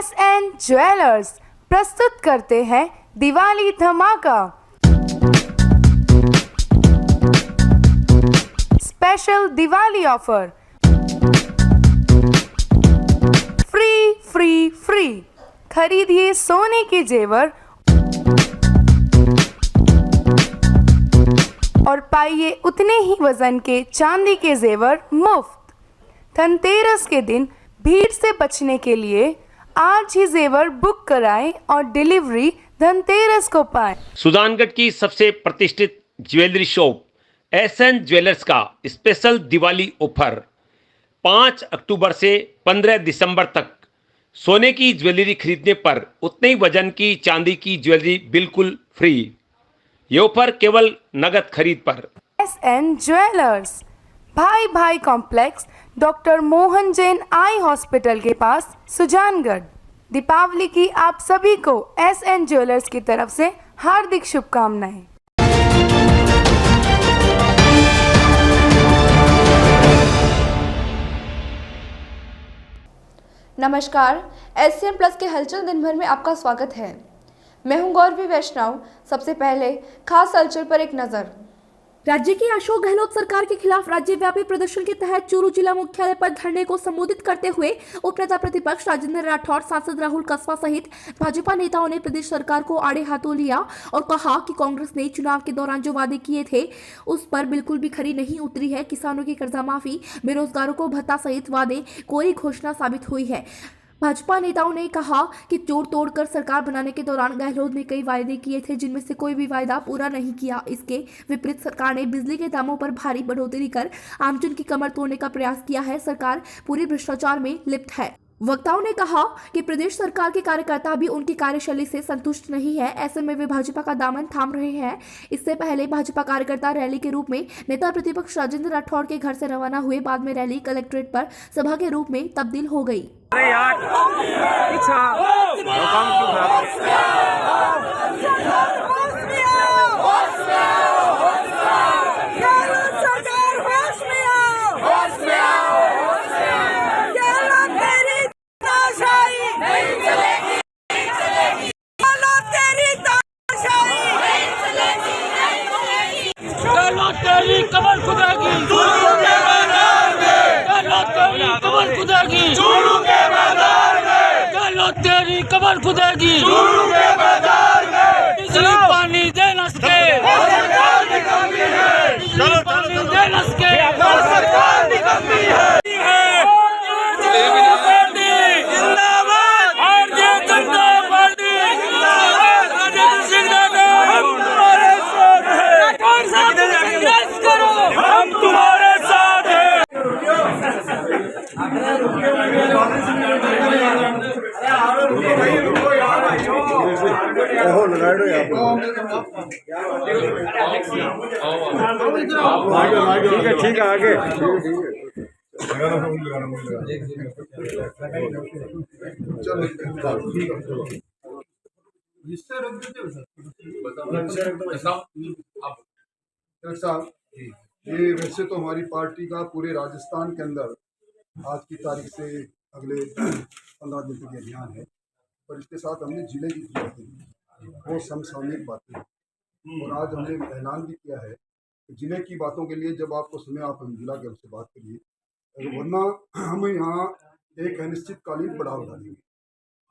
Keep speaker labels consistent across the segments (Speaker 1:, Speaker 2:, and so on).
Speaker 1: SN jewellers प्रस्तुत करते हैं दिवाली धमाका। स्पेशल दिवाली ऑफर, फ्री खरीदिए सोने के जेवर और पाइए उतने ही वजन के चांदी के जेवर मुफ्त। धनतेरस के दिन भीड़ से बचने के लिए आज ही जेवर बुक कराएं और डिलीवरी धनतेरस को पाएं।
Speaker 2: सुजानगढ़ की सबसे प्रतिष्ठित ज्वेलरी शॉप SN ज्वेलर्स का स्पेशल दिवाली ऑफर 5 अक्टूबर से 15 दिसंबर तक सोने की ज्वेलरी खरीदने पर उतने ही वजन की चांदी की ज्वेलरी बिल्कुल फ्री। ये ऑफर केवल नगद खरीद पर।
Speaker 1: SN ज्वेलर्स, भाई complex, doctor Mohan Jain eye hospital के पास, सुजानगढ़। दीपावली की आप सभी को SN ज्वेलर्स की तरफ से हार्दिक शुभकामनाएं।
Speaker 3: नमस्कार, SCM प्लस के हलचल दिन भर में आपका स्वागत है। मैं हूं गौरवी वैष्णव। सबसे पहले खास हलचल पर एक नजर। राज्य की अशोक गहलोत सरकार के खिलाफ राज्यव्यापी प्रदर्शन के तहत चूरू जिला मुख्यालय पर धरने को संबोधित करते हुए उपनेता प्रतिपक्ष राजेंद्र राठौर, सांसद राहुल कस्वा सहित भाजपा नेताओं ने प्रदेश सरकार को आड़े हाथों लिया और कहा कि कांग्रेस ने चुनाव के दौरान जो वादे किए थे उस पर बिल्कुल भी खरी नहीं उतरी है। किसानों की कर्जा माफी, बेरोजगारों को भत्ता सहित वादे कोरी घोषणा साबित हुई है। भाजपा नेताओं ने कहा कि जोड़ तोड़कर सरकार बनाने के दौरान गहलोत ने कई वायदे किए थे जिनमें से कोई भी वायदा पूरा नहीं किया। इसके विपरीत सरकार ने बिजली के दामों पर भारी बढ़ोतरी कर आमजन की कमर तोड़ने का प्रयास किया है। सरकार पूरी भ्रष्टाचार में लिप्त है। वक्ताओं ने कहा कि प्रदेश सरकार के कार्यकर्ता भी उनकी कार्यशैली से संतुष्ट नहीं है। ऐसे में वे भाजपा का दामन थाम रहे हैं। इससे पहले भाजपा कार्यकर्ता रैली के रूप में नेता प्रतिपक्ष राजेंद्र राठौर के घर से रवाना हुए। बाद में रैली कलेक्ट्रेट पर सभा के रूप में तब्दील हो गई।
Speaker 4: अरे यार, काम तेरी कमर खुदेगी, तेरी कमर खुदेगी, तेरी कमर खुदेगी, बिजली पानी देना सके, बिजली पानी देना सके, सरकार निकम्मी है। जिंदाबाद, भारतीय जनता पार्टी जिंदाबाद, राजेंद्र सिंह हम तुम्हारे साथ हैं। ठीक है आगे
Speaker 5: साहब, ये वैसे तो हमारी पार्टी का पूरे राजस्थान के अंदर आज की तारीख से अगले 15 दिन तक अभियान है, पर इसके साथ हमने जिले की बातें वो समसामयिक बातें और आज हमने ऐलान भी किया है कि जिले की बातों के लिए जब आपको समय आप हम जिला के हमसे बात करिए, वरना हम यहाँ एक अनिश्चितकालीन पड़ाव डालेंगे।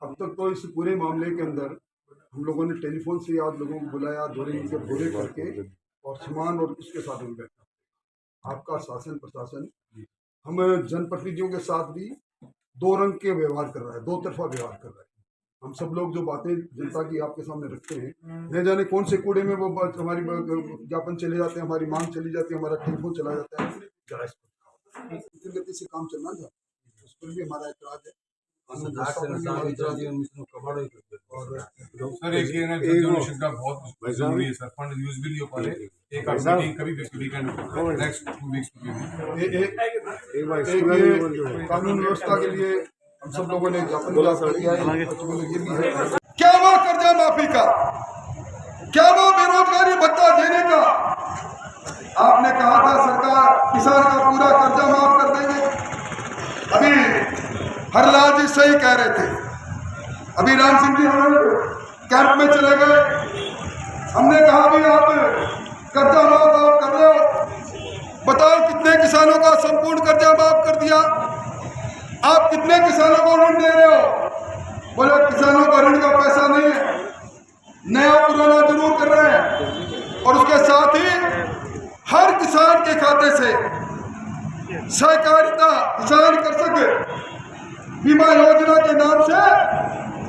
Speaker 5: अब तक तो इस पूरे मामले के अंदर हम लोगों ने टेलीफोन से आज लोगों को बुलाया, दौरे करके और सामान और उसके साथ हम बैठा। आपका शासन प्रशासन हम जनप्रतिनिधियों के साथ भी दो रंग के व्यवहार कर रहा है, दो तरफा व्यवहार कर रहा है। हम सब लोग जो बातें जनता की आपके सामने रखते हैं, न जाने कौन से कूड़े में वो हमारी ज्ञापन चले जाते हैं, हमारी मांग चली जाती है, हमारा टेलीफोन चला जाता है। जरा इस पर गति से काम चलना चाहिए, उस पर भी हमारा ऐतराज है।
Speaker 6: सर एक ये ना डोनेशन का बहुत जरूरी है सर, फंड यूज भी नहीं हो पा रहे। एक मीटिंग कभी वीकेंड नेक्स्ट 2 वीक्स में
Speaker 5: कानून व्यवस्था के लिए हम सब लोगों ने ज्ञापन किया है। ये भी है, क्या वो कर्जा माफी का, क्या वो बेरोजगारी भत्ता देने का आपने कहा था सरकार किसान का पूरा कर्जा माफ कर देंगे। अभी हरलाल जी सही कह रहे थे, अभी राम सिंह जी हमारे कैंप में चले गए, हमने कहा भी आप कर्जा माफ आप कर रहे हो, बताओ कितने किसानों का संपूर्ण कर्जा माफ कर दिया, आप कितने किसानों को ऋण दे रहे हो? बोले किसानों को ऋण का पैसा नहीं है, नया पुराना जरूर कर रहे हैं। और उसके साथ ही हर किसान के खाते से सहकारिता किसान कर सके बीमा योजना के नाम से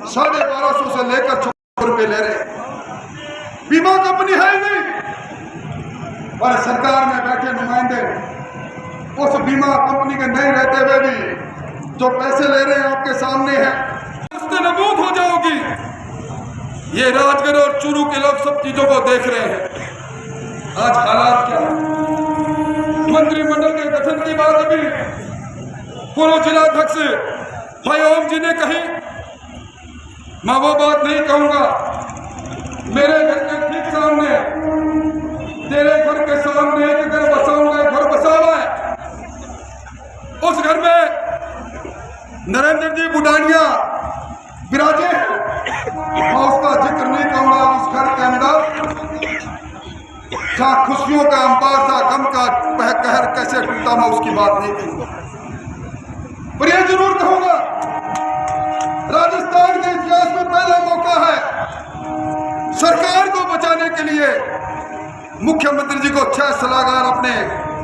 Speaker 5: 1250 से लेकर 600 रुपए ले रहे हैं। बीमा कंपनी है ही नहीं, और सरकार में बैठे नुमाइंदे उस बीमा कंपनी के नहीं रहते हुए भी जो पैसे ले रहे हैं आपके सामने है, उससे नबूद हो जाओगी। ये राजगढ़ और चूरू के लोग सब चीजों को देख रहे हैं। आज हालात क्या है? मंत्रिमंडल के गठन की बात अभी पूर्व जिलाध्यक्ष भाई ओम जी ने कही, मैं वो बात नहीं कहूंगा। मेरे घर के ठीक सामने, तेरे घर के सामने एक घर बसा हुआ है, घर बसा हुआ है। उस घर में नरेंद्र जी बुढ़ानिया विराजे हैं, मैं उसका जिक्र नहीं कहूंगा। उस घर के अंदर जहाँ खुशियों का अंबार था, गम का कहर कैसे टूटा, मैं उसकी बात नहीं करूंगा। पर यह जरूर कहूंगा, राजस्थान के इतिहास में पहला मौका है सरकार को बचाने के लिए मुख्यमंत्री जी को 6 सलाहकार अपने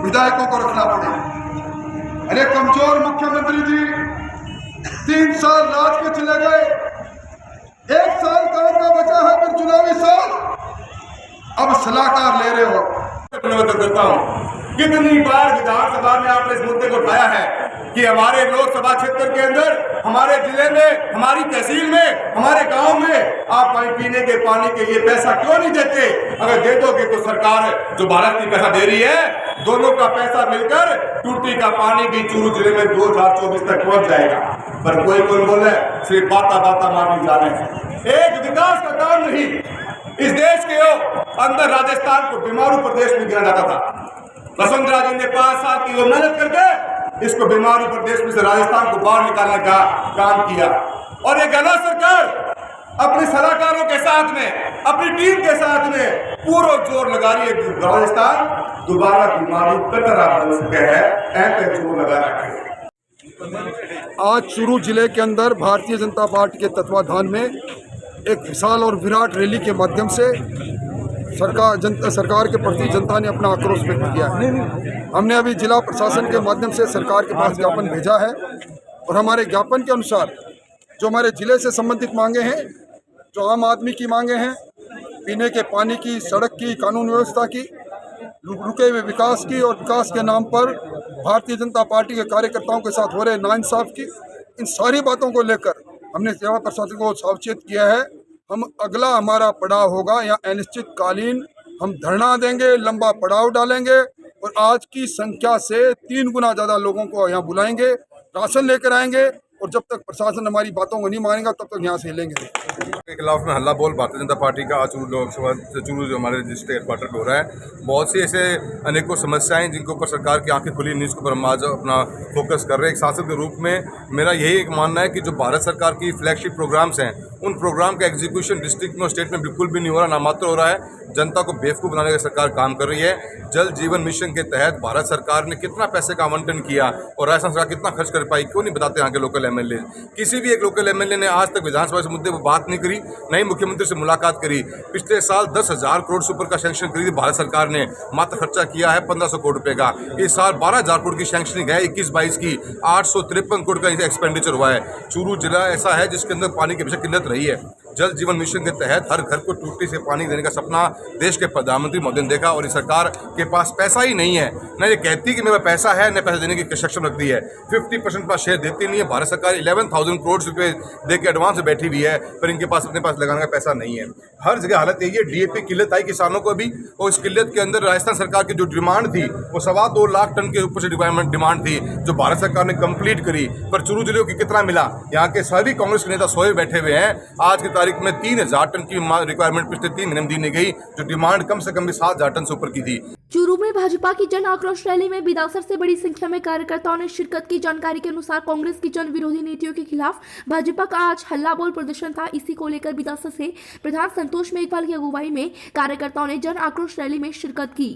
Speaker 5: विधायकों को रखना पड़े। अरे कमजोर मुख्यमंत्री जी 3 साल राज के चले गए, 1 साल काम का बचा है, फिर चुनावी साल, अब सलाहकार ले रहे हो।
Speaker 6: धन्यवाद करता हूँ। कितनी बार विधानसभा में आपने इस मुद्दे को उठाया है कि हमारे लोकसभा क्षेत्र के अंदर, हमारे जिले में, हमारी तहसील में, हमारे गांव में आप पानी पीने के पानी के लिए पैसा क्यों नहीं देते? अगर दे दोगे तो सरकार जो भारत की पैसा दे रही है, दोनों का पैसा मिलकर टूटी का पानी भी चूरू जिले में 2024 तक पहुंच जाएगा। पर कोई बोले सिर्फ बाता मारने जा रहे हैं, एक विकास का काम नहीं। इस देश के अंदर राजस्थान को बीमारू प्रदेश में गिना जाता था। वसुंधरा जी ने 5 साल की मेहनत करके इसको बीमारू प्रदेश में से राजस्थान को बाहर निकालने का काम किया। और ये गहलोत सरकार अपने सलाहकारों के साथ में, अपनी टीम के साथ में पूरा जोर लगा रही है। राजस्थान दोबारा बीमारू कतरा बन सके है, ऐसे जोर लगा रखे हैं।
Speaker 5: आज चूरू जिले के अंदर भारतीय जनता पार्टी के तत्वाधान में एक विशाल और विराट रैली के माध्यम से सरकार के प्रति जनता ने अपना आक्रोश व्यक्त किया है। हमने अभी जिला प्रशासन के माध्यम से सरकार के पास ज्ञापन भेजा है, और हमारे ज्ञापन के अनुसार जो हमारे जिले से संबंधित मांगे हैं, जो आम आदमी की मांगे हैं, पीने के पानी की, सड़क की, कानून व्यवस्था की, रुके हुए विकास की, और विकास के नाम पर भारतीय जनता पार्टी के कार्यकर्ताओं के साथ हो रहे नाइंसाफ की, इन सारी बातों को लेकर हमने सेवा प्रशासन को सावचेत किया है। हम अगला हमारा पड़ाव होगा या अनिश्चितकालीन हम धरना देंगे, लंबा पड़ाव डालेंगे, और आज की संख्या से 3 गुना ज़्यादा लोगों को यहाँ बुलाएंगे, राशन लेकर आएंगे, और जब तक प्रशासन हमारी बातों को नहीं मानेगा तब तक यहाँ से हिलेंगे।
Speaker 6: के खिलाफ में हल्ला बोल भारतीय जनता पार्टी का आज चूरू लोकसभा चूरू जो हमारे डिस्ट्रिक्ट हेडक्वार्टर पे हो रहा है। बहुत सी ऐसे अनेकों समस्याएं जिनके ऊपर सरकार की आंखें खुली नहीं, उसके ऊपर हम आज अपना फोकस कर रहे हैं। एक शासक के रूप में मेरा यही एक मानना है कि जो भारत सरकार की फ्लैगशिप प्रोग्राम्स हैं, उन प्रोग्राम का एग्जीक्यूशन डिस्ट्रिक्ट में और स्टेट में बिल्कुल भी नहीं हो रहा, नामात्र हो रहा है। जनता को बेवकूफ़ बनाने का सरकार काम कर रही है। जल जीवन मिशन के तहत भारत सरकार ने कितना पैसे का आवंटन किया और राजस्थान सरकार कितना खर्च कर पाई, क्यों नहीं बताते यहाँ के लोकल एमएलए? किसी भी एक लोकल एमएलए ने आज तक विधानसभा से मुद्दे पर बात नहीं करी, नहीं मुख्यमंत्री से मुलाकात करी। पिछले साल 10,000 करोड़ से ऊपर का सैंक्शन करी थी भारत सरकार ने, मात्र खर्चा किया है 1500 करोड़ रुपए का। इस साल 12,000 करोड़ की सैंक्शनिंग है, 21-22 की 853 करोड़ का एक्सपेंडिचर हुआ है। चूरू जिला ऐसा है जिसके अंदर पानी की हमेशा किल्लत रही है। जल जीवन मिशन के तहत हर घर को टूटी से पानी देने का सपना देश के प्रधानमंत्री मोदी ने देखा, और इस सरकार के पास पैसा ही नहीं है। न ये कहती कि मेरा पैसा है, न पैसा देने की सक्षम रखती है। 50% का शेयर देती नहीं है। भारत सरकार 11,000 करोड़ रुपए दे के एडवांस में बैठी हुई है, पर इनके पास अपने पास लगाने का पैसा नहीं है। हर जगह हालत यही है। डीएपी किल्लत आई किसानों को भी, और इस किल्लत के अंदर राजस्थान सरकार की जो डिमांड थी वो 2.25 लाख टन के ऊपर से डिमांड थी, जो भारत सरकार ने कंप्लीट करी। पर चूरू जिले को कितना मिला? यहाँ के सभी कांग्रेस के नेता सोए बैठे हुए हैं। आज की तारीख में 3,000 टन की रिक्वायरमेंट पिछले 3 महीने में दी नहीं गई, जो डिमांड कम से कम भी 7,000 टन से ऊपर की थी।
Speaker 3: चूरू में भाजपा की जन आक्रोश रैली में बिदासर से बड़ी संख्या में कार्यकर्ताओं ने शिरकत की। जानकारी के अनुसार कांग्रेस की जन विरोधी नीतियों के खिलाफ भाजपा का आज हल्ला बोल प्रदर्शन था। इसी को लेकर बिदासर से प्रधान संतोष मेघवाल की अगुवाई में कार्यकर्ताओं ने जन आक्रोश रैली में शिरकत की।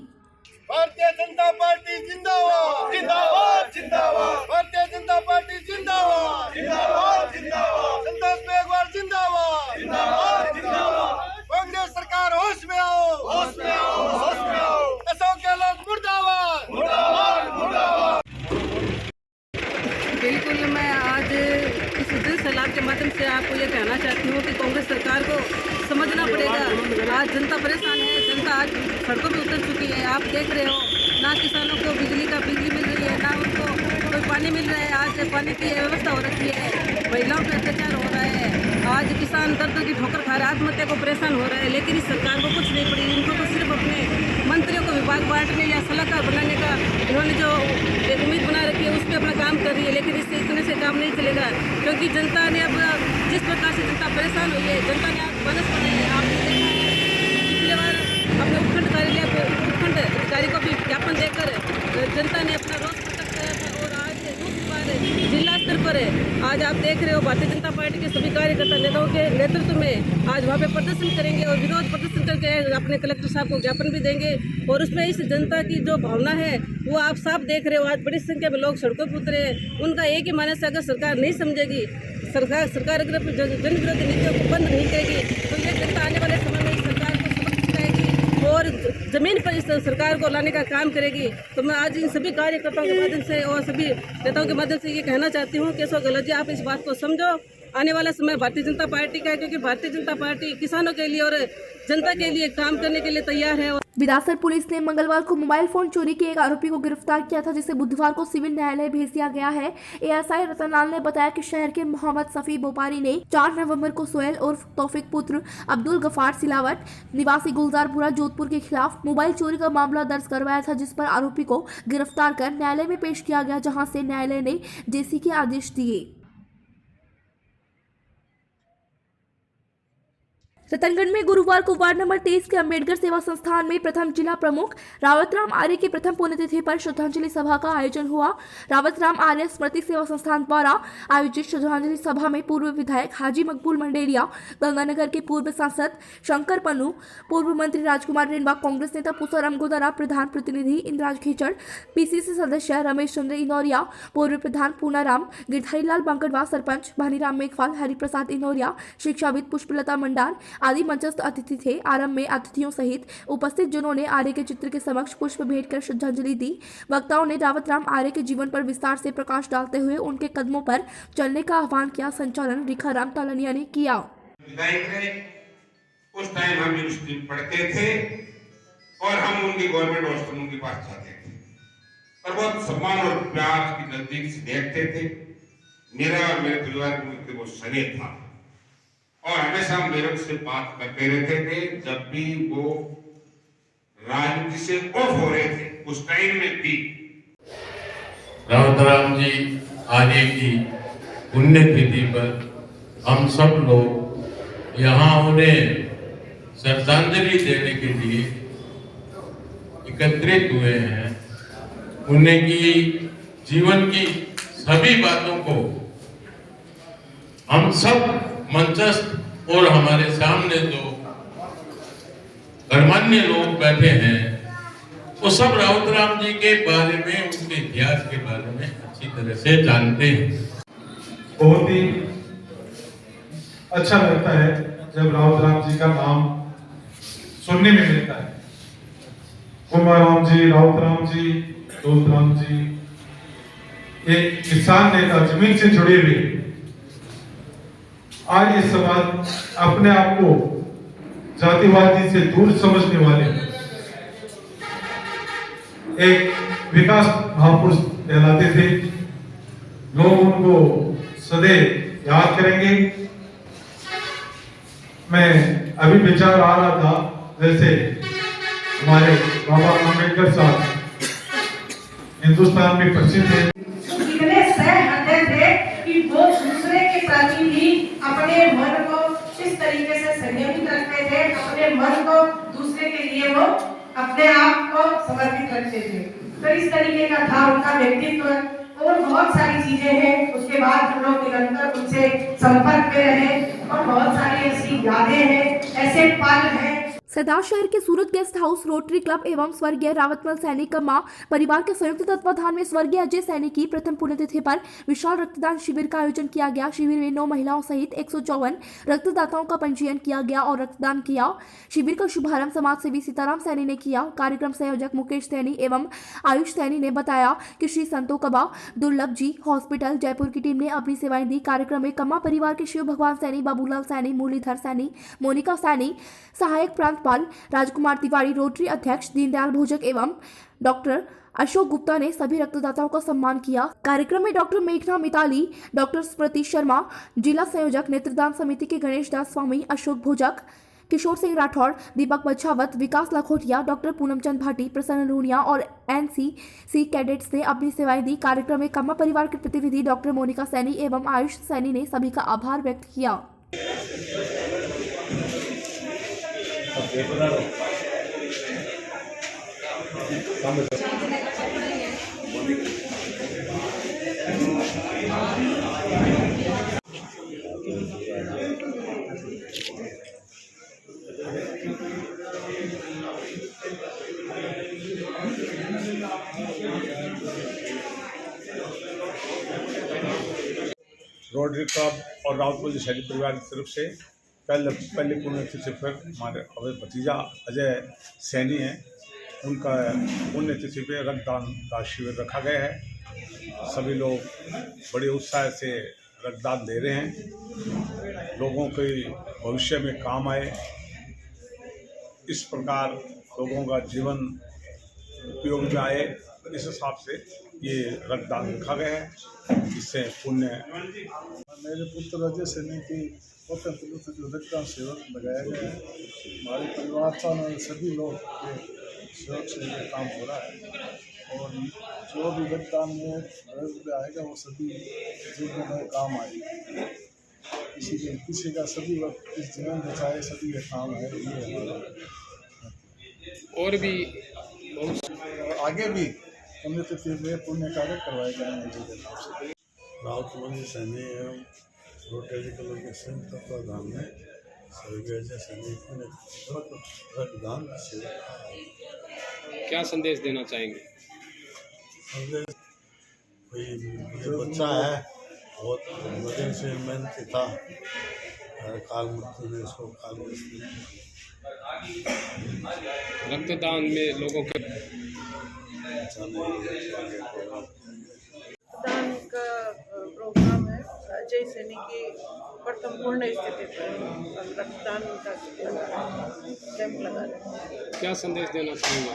Speaker 7: भारतीय जनता पार्टी जिंदाबाद जिंदाबाद जिंदाबाद। भारतीय जनता पार्टी जिंदाबाद जिंदाबाद जिंदाबाद। संतोष मेघवाल जिंदाबाद जिंदाबाद जिंदाबाद। कांग्रेस सरकार होश में आओ होश में आओ होश में आओ। अशोक गहलोत मुर्दाबाद मुर्दाबाद मुर्दाबाद।
Speaker 8: बिल्कुल, मैं आज इस जन सैलाब के माध्यम से आपको ये कहना चाहती हूँ कि कांग्रेस सरकार को समझना पड़ेगा। आज जनता परेशान है, जनता आज सड़कों पर उतर चुकी है। आप देख रहे हो, ना किसानों को बिजली मिल रही है, ना उनको कोई पानी मिल रहा है। आज पानी की व्यवस्था हो रखी है, महिलाओं पर अत्याचार हो रहा है। आज किसान दर दर की ठोकर खा रहा है, आत्महत्या को परेशान हो रहा है। लेकिन इस सरकार को कुछ नहीं पड़ी। इनको तो सिर्फ अपने मंत्रियों को विभाग बांटने या सलाहकार बनाने का इन्होंने जो एक उम्मीद बना रखी है, उस पर अपना काम कर रही है। लेकिन इससे इतने से काम नहीं चलेगा, क्योंकि जनता ने अब जिस प्रकार से जनता परेशान हुई है, जनता ने आज बनस बनाई है। आपने देखा है पिछले बार अपने उपखंड कार्यालय पर उपखंड अधिकारी को भी ज्ञापन देकर जनता ने अपना रोष प्रकट किया था। और आज दूसरी बार जिला स्तर पर आज आप देख रहे हो, भारतीय जनता पार्टी के सभी कार्यकर्ता नेताओं के नेतृत्व में आज वहाँ पे प्रदर्शन करेंगे और विरोध प्रदर्शन करके अपने कलेक्टर साहब को ज्ञापन भी देंगे। और उसमें इस जनता की जो भावना है वो आप साफ देख रहे हो। आज बड़ी संख्या में लोग सड़कों पर उतरे हैं। उनका एक ही मानस है, अगर सरकार नहीं समझेगी, सरकार अगर जन विरोधी नीतियों को बंद नहीं करेगी, तो ये जनता आने वाले समय में इस सरकार को सबक सिखाएगी और जमीन पर इस सरकार को लाने का काम करेगी। तो मैं आज इन सभी कार्यकर्ताओं के माध्यम से और सभी नेताओं के माध्यम से ये कहना चाहती हूँ कि अशोक गहलोत जी, आप इस बात को समझो। आने वाला समय भारतीय जनता पार्टी का है, क्योंकि भारतीय जनता पार्टी किसानों के लिए और जनता के लिए काम करने के लिए तैयार है।
Speaker 3: बिदासर पुलिस ने मंगलवार को मोबाइल फोन चोरी के एक आरोपी को गिरफ्तार किया था, जिसे बुधवार को सिविल न्यायालय भेज दिया गया है। एएसआई रतनलाल ने बताया कि शहर के मोहम्मद सफी बोपारी ने 4 नवंबर को सोहेल और तौफिक पुत्र अब्दुल गफार सिलावट निवासी गुलजारपुरा जोधपुर के खिलाफ मोबाइल चोरी का मामला दर्ज करवाया था, जिस पर आरोपी को गिरफ्तार कर न्यायालय में पेश किया गया, जहाँ से न्यायालय ने जेसी के आदेश दिए। रतनगढ़ में गुरुवार को वार्ड नंबर 23 के अम्बेडकर सेवा संस्थान में प्रथम जिला प्रमुख रावतराम आर्य की प्रथम पुण्यतिथि पर श्रद्धांजलि सभा का आयोजन हुआ। रावतराम आर्य स्मृति सेवा संस्थान द्वारा आयोजित श्रद्धांजलि सभा में पूर्व विधायक हाजी मकबूल मंडेलिया, गंगानगर के पूर्व सांसद शंकर पन्नू, पूर्व मंत्री राजकुमार रेणवा, कांग्रेस नेता पुष्पाराम गोदारा, प्रधान प्रतिनिधि इंद्राज खीचड़, पीसीसी सदस्य रमेश चंद्र इनौरिया, पूर्व प्रधान पूनाराम, गिरधारीलाल बांकड़वा, सरपंच भानीराम मेघवाल, हरिप्रसाद इनौरिया, शिक्षाविद पुष्पलता मंडार आदि मंचस्थ अतिथि थे। आरंभ में अतिथियों सहित उपस्थित जनों ने आर्य के चित्र के समक्ष पुष्प भेंट कर श्रद्धांजलि दी। वक्ताओं ने रावतराम आर्य के जीवन पर विस्तार से प्रकाश डालते हुए उनके कदमों पर चलने का आह्वान किया। संचालन रेखाराम तालनिया ने किया।
Speaker 9: उस टाइम हम यूनिवर्सिटी पढ़ते थे और हम उनकी गवर्नमेंट हॉस्पिटलों के पास जाते थे और बहुत सम्मान और प्यार की नजदीक से देखते थे। मेरा और मेरे परिवार के वो स्नेह था और हमेशा मेरे से बात करते रहते थे। जब भी वो राजनीति से ऑफ हो रहे थे, उस टाइम में भी
Speaker 10: रावतराम जी आर्य की पुण्यतिथि पर हम सब लोग यहाँ उन्हें श्रद्धांजलि देने के लिए एकत्रित हुए हैं। उन्हें की जीवन की सभी बातों को हम सब मंचस्थ और हमारे सामने जो गणमान्य लोग बैठे हैं, वो सब रावतराम जी के बारे में, उनके इतिहास के बारे में अच्छी तरह से जानते हैं।
Speaker 11: बहुत ही अच्छा लगता है जब रावतराम जी का नाम सुनने में मिलता है। कुमाराम जी, रावतराम जी, जोतराम जी, एक किसान नेता, जमीन से जुड़े हुए। आज ये समाज अपने आप को जातिवादी से दूर समझने वाले एक विकास महापुरुष कहलाते थे। लोग उनको सदैव याद करेंगे। मैं अभी विचार आ रहा था, जैसे हमारे बाबा अम्बेडकर साहब हिंदुस्तान में प्रसिद्ध है।
Speaker 12: इतने सहृदय थे कि वो दूसरे के प्रति भी अपने मन को इस तरीके से संयमित रखते थे, अपने मन को दूसरे के लिए वो अपने आप को समर्पित रखते थे। तो इस तरीके का था उनका व्यक्तित्व और बहुत सारी चीजें हैं। उसके बाद हम लोग निरंतर उनसे संपर्क में रहे और बहुत सारी ऐसी यादें हैं, ऐसे पल हैं।
Speaker 3: सरदार शहर के सूरत गेस्ट हाउस रोटरी क्लब एवं स्वर्गीय रावतमल सैनी का मां परिवार के संयुक्त तत्वाधान में स्वर्गीय अजय सैनी की प्रथम पुण्यतिथि पर विशाल रक्तदान शिविर का आयोजन किया गया। शिविर में 9 महिलाओं सहित 154 रक्तदाताओं का पंजीयन किया गया और रक्तदान किया। शिविर का शुभारंभ समाज सेवी सीताराम सैनी ने किया। कार्यक्रम संयोजक मुकेश सैनी एवं आयुष सैनी ने बताया कि श्री संतो कबा दुर्लभ जी हॉस्पिटल जयपुर की टीम ने अपनी सेवाएं दी। कार्यक्रम में कम्मा परिवार के शिव भगवान सैनी, बाबूलाल सैनी, मुरलीधर सैनी, मोनिका सैनी, सहायक प्रांतपाल राजकुमार तिवारी, रोटरी अध्यक्ष दीनदयाल भोजक एवं डॉक्टर अशोक गुप्ता ने सभी रक्तदाताओं का सम्मान किया। कार्यक्रम में डॉक्टर मेघना मिताली, डॉक्टर स्मृति शर्मा, जिला संयोजक नेत्रदान समिति के गणेश दास स्वामी, अशोक भोजक, किशोर सिंह राठौड़, दीपक बछावत, विकास लखोटिया, डॉक्टर पूनमचंद भाटी, प्रसन्न लूनिया और एनसीसी कैडेट्स ने अपनी सेवाएं दी। कार्यक्रम में कम्मा परिवार के प्रतिनिधि डॉक्टर मोनिका सैनी एवं आयुष सैनी ने सभी का आभार व्यक्त किया।
Speaker 11: रोटरी क्लब और रावतमल सैनी परिवार की तरफ से पहले पुण्यतिथि पर हमारे भतीजा अजय सैनी हैं, उनका पुण्यतिथि पे रक्तदान का शिविर रखा गया है। सभी लोग बड़े उत्साह से रक्तदान दे रहे हैं। लोगों के भविष्य में काम आए, इस प्रकार लोगों का जीवन उपयोग में आए, इस हिसाब से ये रक्तदान रखा गया है, जिससे पुण्य।
Speaker 5: मेरे पुत्र अजय सैनी की जो रक्तदान शिविर लगाया गया है, हमारे परिवार का सभी लोग के सहयोग से ये काम हो रहा है और जो भी रक्तदान में रुपये आएगा वो सभी जीवन में काम आएगा। किसी का सभी वक्त इस जीवन बचाए, सभी का काम है। ये हमारा
Speaker 13: और भी बहुत
Speaker 5: आगे भी पुण्यतिथि में पुण्य कार्य करवाए जाएंगे।
Speaker 14: रावतमल सैनी एवं रोटरी क्लब के संयुक्त तत्वाधान में स्वर्गीय अजय सैनी रक्तदान शिविर।
Speaker 13: क्या संदेश देना चाहेंगे?
Speaker 14: संदेश, कोई जो बच्चा है बहुत वजन से मेहनती था, काल मृत्यु ने इसको काल मृत्यु।
Speaker 13: रक्तदान में लोगों के
Speaker 12: रक्तदान का प्रोग्राम है। अजय सैनी की प्रथम पूर्ण स्थिति पर रक्तदान का कैंप लगा रहे हैं।
Speaker 13: क्या संदेश देना चाहेंगे?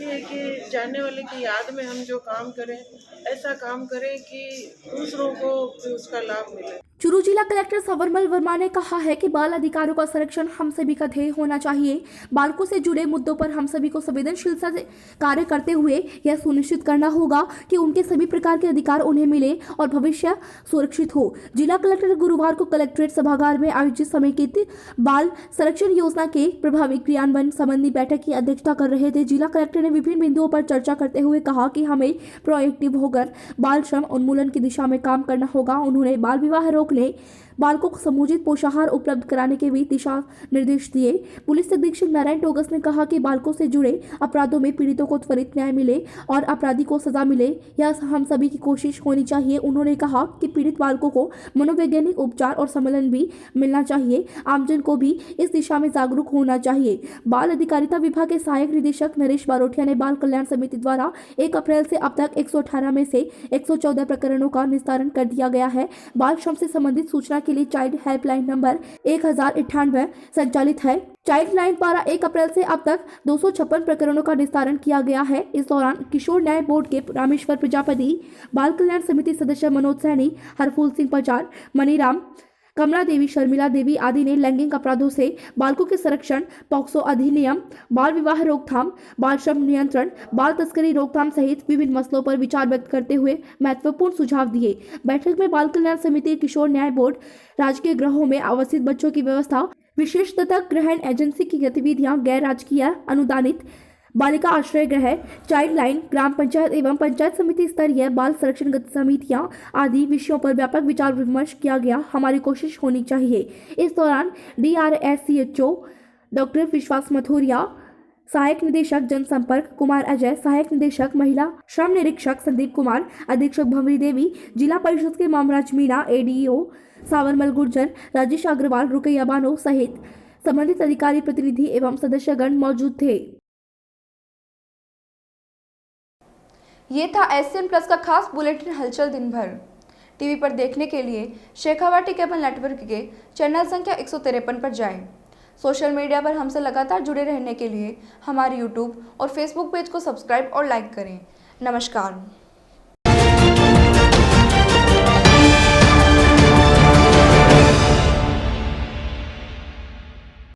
Speaker 12: ये है कि जाने वाले की याद में हम जो काम करें, ऐसा काम करें कि दूसरों को भी उसका लाभ मिले।
Speaker 3: चूरू जिला कलेक्टर सवरमल वर्मा ने कहा है कि बाल अधिकारों का संरक्षण हम सभी का ध्येय होना चाहिए। बालकों से जुड़े मुद्दों पर हम सभी को संवेदनशीलता से कार्य करते हुए यह सुनिश्चित करना होगा कि उनके सभी प्रकार के अधिकार उन्हें मिले और भविष्य सुरक्षित हो। जिला कलेक्टर गुरुवार को कलेक्ट्रेट सभागार में आयोजित समेकित बाल संरक्षण योजना के प्रभावी क्रियान्वयन संबंधी बैठक की अध्यक्षता कर रहे थे। जिला कलेक्टर ने विभिन्न बिंदुओं पर चर्चा करते हुए कहा कि हमें प्रोएक्टिव होकर बाल श्रम उन्मूलन की दिशा में काम करना होगा। उन्होंने बाल विवाह रोकने, बालकों को समुचित पोषाहार उपलब्ध कराने के भी दिशा निर्देश दिए। पुलिस अधीक्षक नारायण टोगस ने कहा कि बालकों से जुड़े अपराधों में पीड़ितों को त्वरित न्याय मिले और अपराधी को सजा मिले, यह हम सभी की कोशिश होनी चाहिए। उन्होंने कहा कि पीड़ित बालकों को मनोवैज्ञानिक उपचार और सम्मेलन भी मिलना चाहिए। आमजन को भी इस दिशा में जागरूक होना चाहिए। बाल अधिकारिता विभाग के सहायक निदेशक नरेश बारोटिया ने बाल कल्याण समिति द्वारा 1 अप्रैल से अब तक 118 में से 114 प्रकरणों का निस्तारण कर दिया गया है। बाल श्रम से संबंधित सूचना के लिए चाइल्ड हेल्पलाइन नंबर 1098 संचालित है। चाइल्ड लाइन द्वारा 1 अप्रैल से अब तक 256 प्रकरणों का निस्तारण किया गया है। इस दौरान किशोर न्याय बोर्ड के रामेश्वर प्रजापति, बाल कल्याण समिति सदस्य मनोज सैनी, हरफूल सिंह पचार, मनीराम, कमला देवी, शर्मिला देवी आदि ने लैंगिक अपराधों से बालकों के संरक्षण, पॉक्सो अधिनियम, बाल विवाह रोकथाम, बाल श्रम नियंत्रण, बाल तस्करी रोकथाम सहित विभिन्न मसलों पर विचार व्यक्त करते हुए महत्वपूर्ण सुझाव दिए। बैठक में बाल कल्याण समिति, किशोर न्याय बोर्ड, राजकीय गृहों में आवासित बच्चों की व्यवस्था, विशेष दत्तक ग्रहण एजेंसी की गतिविधियां, गैर राजकीय अनुदानित बालिका आश्रय गृह, चाइल्ड लाइन, ग्राम पंचायत एवं पंचायत समिति स्तरीय बाल संरक्षण समितियां आदि विषयों पर व्यापक विचार विमर्श किया गया। हमारी कोशिश होनी चाहिए। इस दौरान DRSCHO डॉक्टर विश्वास मथुरिया, सहायक निदेशक जनसंपर्क कुमार अजय, सहायक निदेशक महिला श्रम निरीक्षक संदीप कुमार, अधीक्षक भंवरी देवी, जिला परिषद के मामराज मीणा, ADO सावरमल गुर्जर, राजेश अग्रवाल, रुकैया बानो सहित संबंधित अधिकारी, प्रतिनिधि एवं सदस्यगण मौजूद थे।
Speaker 15: ये था SCN प्लस का खास बुलेटिन हलचल दिन भर। टीवी पर देखने के लिए शेखावाटी केबल नेटवर्क के चैनल संख्या 153 पर जाएं। सोशल मीडिया पर हमसे लगातार जुड़े रहने के लिए हमारे YouTube और Facebook पेज को सब्सक्राइब और लाइक करें। नमस्कार।